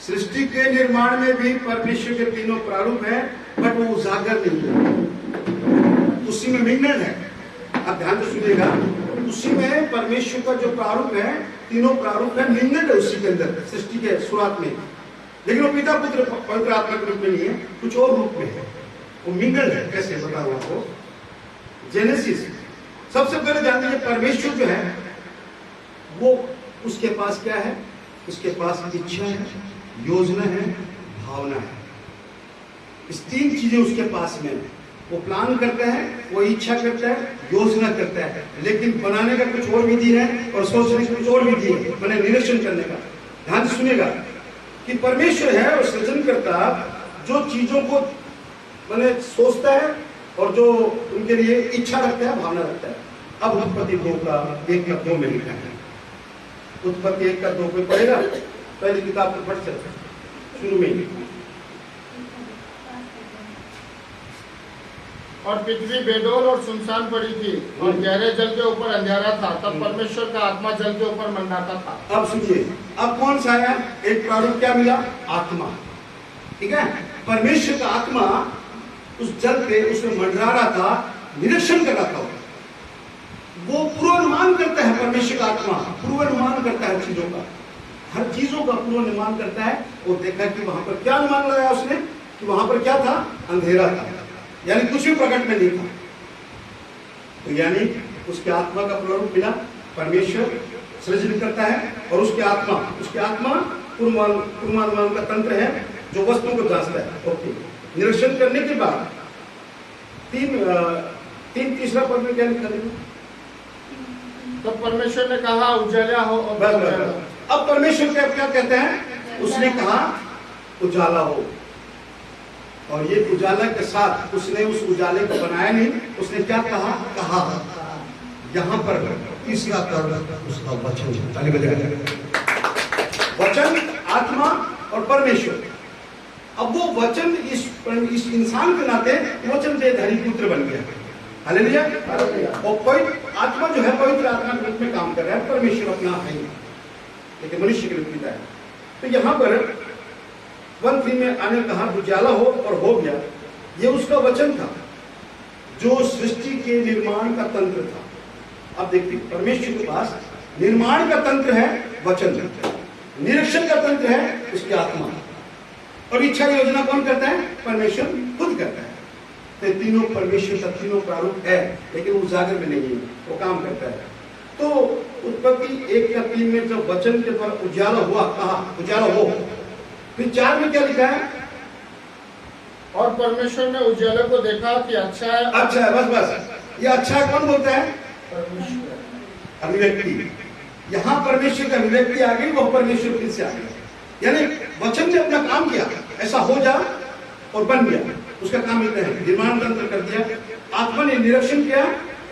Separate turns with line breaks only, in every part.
सृष्टि के निर्माण में भी परमेश्वर के तीनों प्रारूप है, बट वो उजागर नहीं है, उसी में मिंगल है। आप ध्यान से सुनिएगा, उसी में परमेश्वर का जो प्रारूप है, तीनों प्रारूप है, मिंगल है उसी के अंदर, सृष्टि के शुरुआत में। लेकिन वो पिता पुत्र पवित्र आत्मा के रूप में नहीं है, कुछ और रूप में है, वो मिंगल है। कैसे बताऊं आपको? जेनेसिस सबसे पहले ध्यान दीजिए, परमेश्वर जो है वो उसके पास क्या है? उसके पास इच्छा है, योजना है, भावना है। इस तीन चीजें उसके पास में है। वो प्लान करता है, वो इच्छा करता है, योजना करता है, लेकिन बनाने का कुछ और विधि है और सोचने का कुछ और विधि है, मैंने निरीक्षण करने का। ध्यान से सुनिएगा कि परमेश्वर है और सृजन करता जो चीजों को मैंने सोचता है और जो उनके लिए इच्छा रखता है, भावना रखता है। अब उत्पत्ति 2:1-2 में लिखा है। उत्पत्ति 1:2 पे पढ़ेगा, पहली किताब को पढ़ सकते शुरू में ही।
और पृथ्वी बेडौल और सुनसान पड़ी थी और गहरे जल के ऊपर अंधेरा था, तब परमेश्वर का आत्मा जल के ऊपर मंडराता था।
अब सुनिए, अब कौन सा है? एक प्रारूप क्या मिला? आत्मा। ठीक है, परमेश्वर का आत्मा उस जल पे उसमें मंडरा रहा था, निरीक्षण कर रहा था। वो पूर्वानुमान करता है, परमेश्वर का आत्मा पूर्वानुमान करता है चीजों का, हर चीजों का पूर्वानुमान करता है। वो देखा कि वहां पर क्या अनुमान लगाया उसने कि वहां पर क्या था? अंधेरा था, यानी कुछ भी प्रकट में नहीं था। तो यानी उसके आत्मा का प्रारूप मिला। परमेश्वर सृजन करता है और उसके आत्मा पूर्वानुमान का तंत्र है जो वस्तुओं को जांचता है। ओके, निरीक्षण करने के बाद तीसरा पद में क्या लिखा है?
तब परमेश्वर ने कहा उजाला हो।
अब परमेश्वर क्या कहते हैं? उसने कहा उजाला हो, और ये उजाला के साथ उसने उस उजाले को बनाया नहीं, उसने क्या कहा? यहाँ पर तीसरा तर्क उसका वचन, वचन, आत्मा और परमेश्वर। अब वो वचन इस इंसान के नाते वचन देहधारी पुत्र बन गया। हालेलुया। और पवित्र आत्मा जो है पवित्र आत्मा के रूप में काम कर रहा है, परमेश्वर अपना है लेकिन मनुष्य के रूप में है। तो यहाँ पर 1:3 में आने कहा उजाला हो और हो गया। ये उसका वचन था जो सृष्टि के निर्माण का तंत्र था। अब देखते हैं, परमेश्वर के पास निर्माण का तंत्र है वचन, निरीक्षण का तंत्र है उसकी आत्मा, और इच्छा योजना कौन करता है? परमेश्वर खुद करता है। तो तीनों परमेश्वर का तीनों प्रारूप है, लेकिन वो जागर में नहीं है, वो काम करता है। तो उत्पत्ति 1:3 में जब वचन के द्वारा उजाला हुआ, कहा उजाला हो। फिर 4 में क्या लिखा है?
और परमेश्वर ने उजाले को देखा कि अच्छा है।
अच्छा है, बस ये अच्छा है कौन बोलता है?
परमेश्वर।
अभिव्यक्ति, यहाँ परमेश्वर का अभिव्यक्ति आ गई, वो परमेश्वर फिर से आ गया। यानी वचन ने अपना काम किया, ऐसा हो जा और बन गया, उसका काम इतना है, निर्माण तंत्र कर दिया। आत्मा ने निरीक्षण किया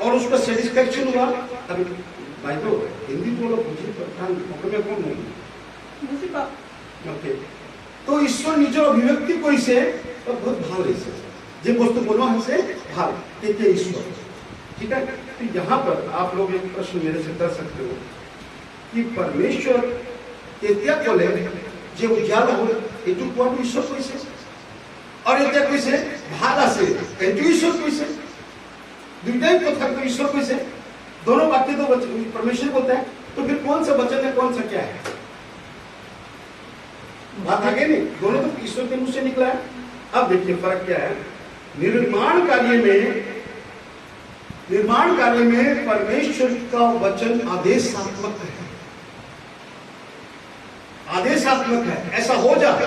और उसका सेटिस्फेक्शन हुआ। अभी भाई तो हिंदी बोलो, में कौन नहीं? ओके, तो ईश्वर निजो अभिव्यक्ति को इसे तो बहुत भाव इसे जे वस्तु बोलो हमसे भाव के ईश्वर। ठीक है, तो यहाँ पर आप लोग एक प्रश्न मेरे से कर सकते हो कि परमेश्वर क्या बोले जे उजाला हो एटू कोण ईश्वर कैसे, और एटा कैसे भाला से एटू ईश्वर कैसे, दुइटाई कथा को ईश्वर कैसे, दोनों वाक्य तो परमेश्वर बोलता है। तो फिर कौन सा वचन है, कौन सा क्या है? बात आगे नहीं, दोनों तो ईश्वर के मुंह से निकला है। अब देखिए फर्क क्या है। निर्माण कार्य में परमेश्वर का वचन आदेशात्मक है, आदेशात्मक है, ऐसा हो जाए।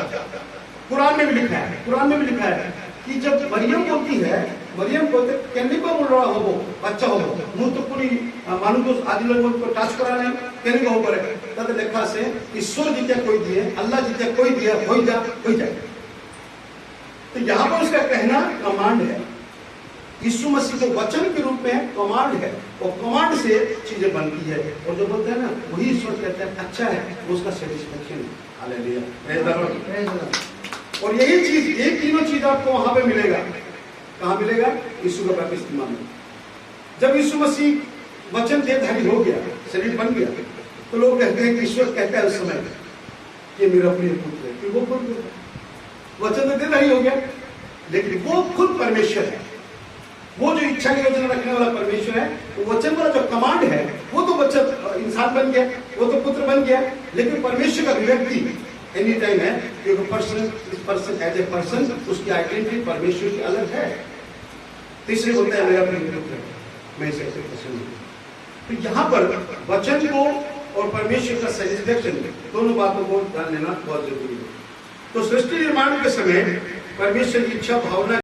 कुरान में भी लिखा है कि जब मरियम बोलती है, मरियम बोलते कहने को बोल रहा हो वो बच्चा हो मुंह तो पूरी मानू तो आदि लोग को टच करा नहीं कहने को हो करे तब लिखा से ईश्वर जितना कोई दिए, अल्लाह जितना कोई दिया हो जाए। तो यहाँ पर उसका कहना कमांड है। यीशु मसीह को वचन के रूप में कमांड है, और कमांड से चीजें बनती है, और जो बोलते हैं ना वही ईश्वर कहते हैं अच्छा है, वो उसका सेटिस्फेक्शन। हालेलुया। और यही चीज, ये तीनों चीज आपको वहां पे मिलेगा। कहाँ मिलेगा? यीशु का बपतिस्मा में। जब यीशु मसीह वचन देहधारी हो गया, शरीर बन गया, तो लोग कहते हैं कि ईश्वर कहता है उस समय कि मेरा प्रिय पुत्र है, फिर वो खुद बोल रहा है। वचन तो देना ही हो गया, लेकिन वो खुद परमेश्वर है। वो जो इच्छा की योजना रखने वाला परमेश्वर है, वो वचन वाला जो कमांड है, वो तो वचन इंसान बन गया, वो तो पुत्र बन गया। लेकिन परमेश्वर का अभिव्यक्ति एनी टाइम है, क्योंकि पर्सन एज ए पर्सन उसकी आइडेंटिटी परमेश्वर की अलग है। तीसरे बोलता है मेरा प्रिय पुत्र है, मैं इसे पसंद हूं। तो यहाँ पर वचन को और परमेश्वर का सैटिस्फैक्शन, दोनों बातों को ध्यान देना बहुत जरूरी है। तो सृष्टि निर्माण के समय परमेश्वर की इच्छा भावना